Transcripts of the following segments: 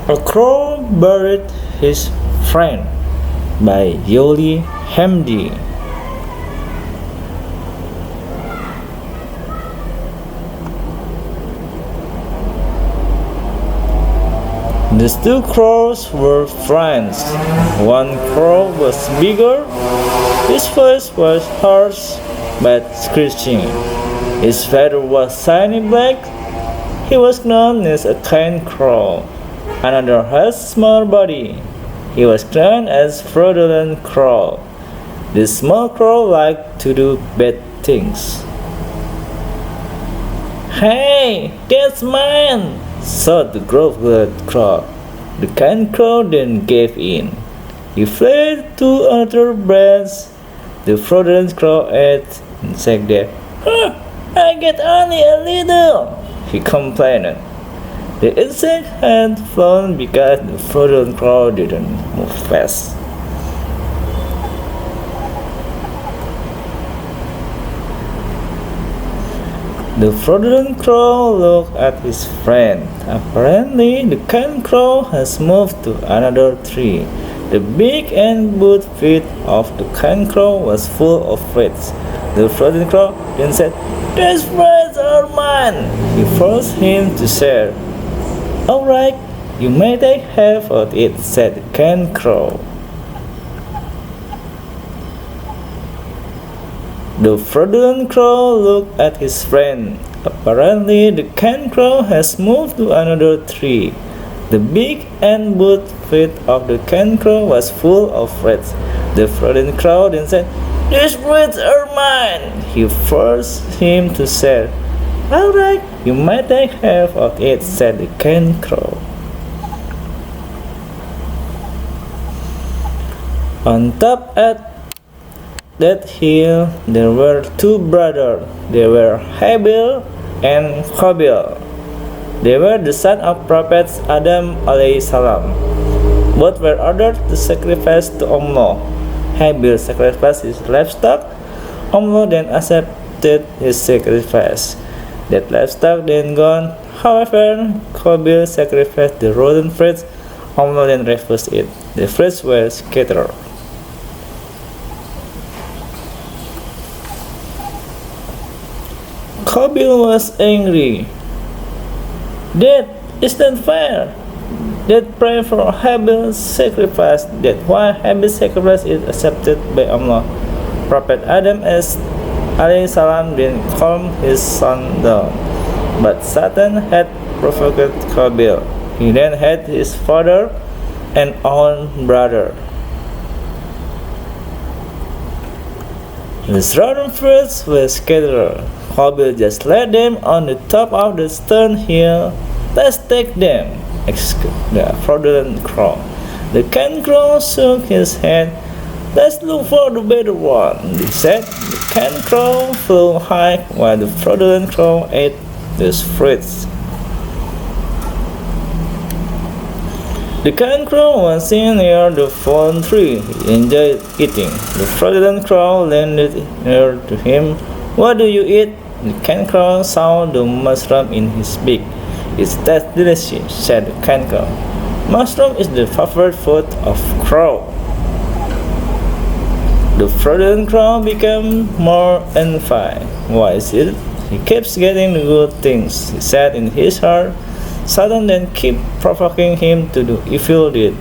A Crow Buried His Friend by Yoli Hemdi. The two crows were friends. One crow was bigger. His voice was harsh but screeching. His feather was shiny black. He was known as a kind crow. Another had a small body. He was known as fraudulent crow. The small crow liked to do bad things. "Hey, that's mine!" shouted the gruff-willed crow. The kind crow then gave in. He fled to other branch. The fraudulent crow ate and said that, "I get only a little," he complained. The insect had flown because the fraudulent crow didn't move fast. The fraudulent crow looked at his friend. Apparently, the kind crow has moved to another tree. The beak and both feet of the kind crow was full of fruits. The fraudulent crow then said, "These fruits are mine." He forced him to share. "All right, you may take half of it," said the kind crow. The fraudulent crow looked at his friend. Apparently, the kind crow has moved to another tree. The beak and both feet of the kind crow was full of fruits. The fraudulent crow then said, "These fruits are mine." He forced him to share. "All right, you might take half of it," said the kind crow. On top at that hill there were two brothers. They were Habil and Qabil. They were the sons of Prophet Adam alayhi salam. Both were ordered to sacrifice to Allah. Habil sacrificed his livestock. Allah then accepted his sacrifice. That livestock then gone. However, Qabil sacrificed the rotten fruits. Allah then refused it. The fruits were scattered. Qabil was angry. "That isn't fair. That prayer for Habil's sacrifice, that why Habil's sacrifice is accepted by Allah." Prophet Adam alayhi salam then calmed his son down. But Satan had provoked Qabil. He then had his father and own brother. The rotten fruits were scattered. Qabil just laid them on the top of the stone hill. "Let's take them," exclaimed the fraudulent crow. The kind crow shook his head. "Let's look for the better one," he said. The kind crow flew high while the fraudulent crow ate those fruits. The kind crow was sitting near the fallen tree. He enjoyed eating. The fraudulent crow landed near to him. "What do you eat?" The kind crow saw the mushroom in his beak. "It tastes delicious," said the kind crow. "Mushroom is the favorite food of crow." The fraudulent crow became more envious. "Why is it? He keeps getting the good things," he said in his heart. Satan then kept provoking him to do evil deed.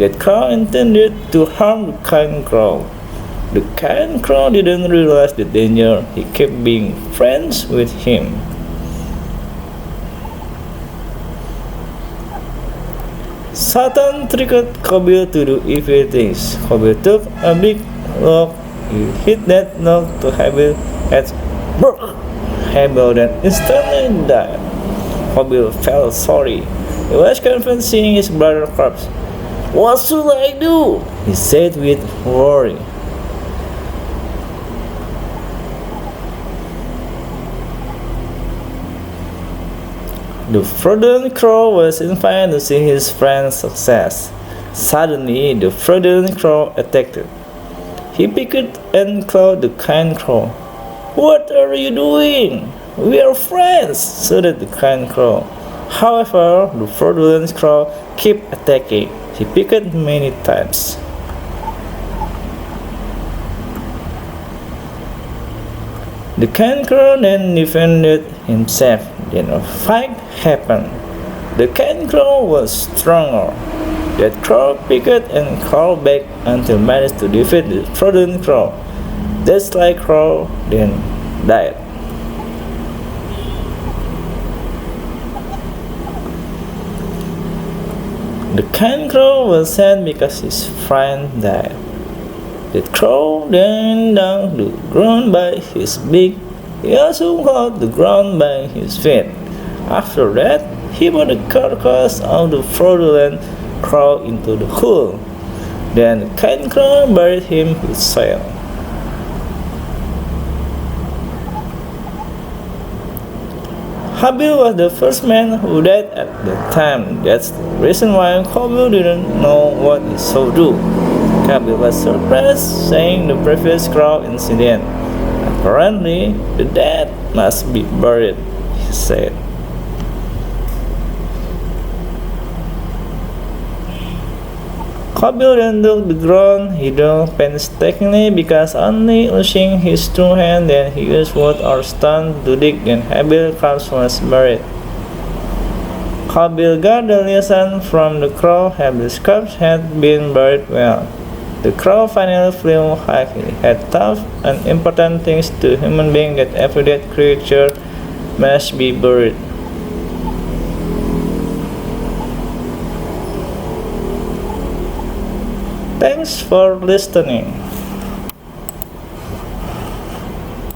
That crow intended to harm the kind crow. The kind crow didn't realize the danger. He kept being friends with him. Satan tricked Qabil to do evil things. Qabil took a big log. He hit that log to Habil's head. Broke. Habil then instantly died. Qabil felt sorry. He was confused seeing his brother's corpse. "What should I do?" he said with worry. The fraudulent crow was invited to see his friend's success. Suddenly, the fraudulent crow attacked. He picked and clawed the kind crow. "What are you doing? We are friends," shouted the kind crow. However, the fraudulent crow kept attacking. He picked many times. The kind crow then defended himself. Then a fight happened. The kind crow was stronger. That crow picked and crawled back until managed to defeat the fraudulent crow. That sly crow then died. The kind crow was sad because his friend died. The crow then dug the ground by his beak. He also caught the ground by his feet. After that, he put the carcass of the fraudulent crow into the hole. Then the kind crow buried him with soil. Habil was the first man who died at the time. That's the reason why Habil didn't know what he should do. Habil was surprised, saying the previous crow incident. Apparently, the dead must be buried, he said. Habil then dug the ground. He dug painstakingly because only using his two hands, then he used wood or stone to dig, then Habil's corpse was buried. Habil got the lesson from the crow. Habil's corpse had been buried well. The crow finally flew high. He had tough and important things to human beings that every dead creature must be buried. Thanks for listening.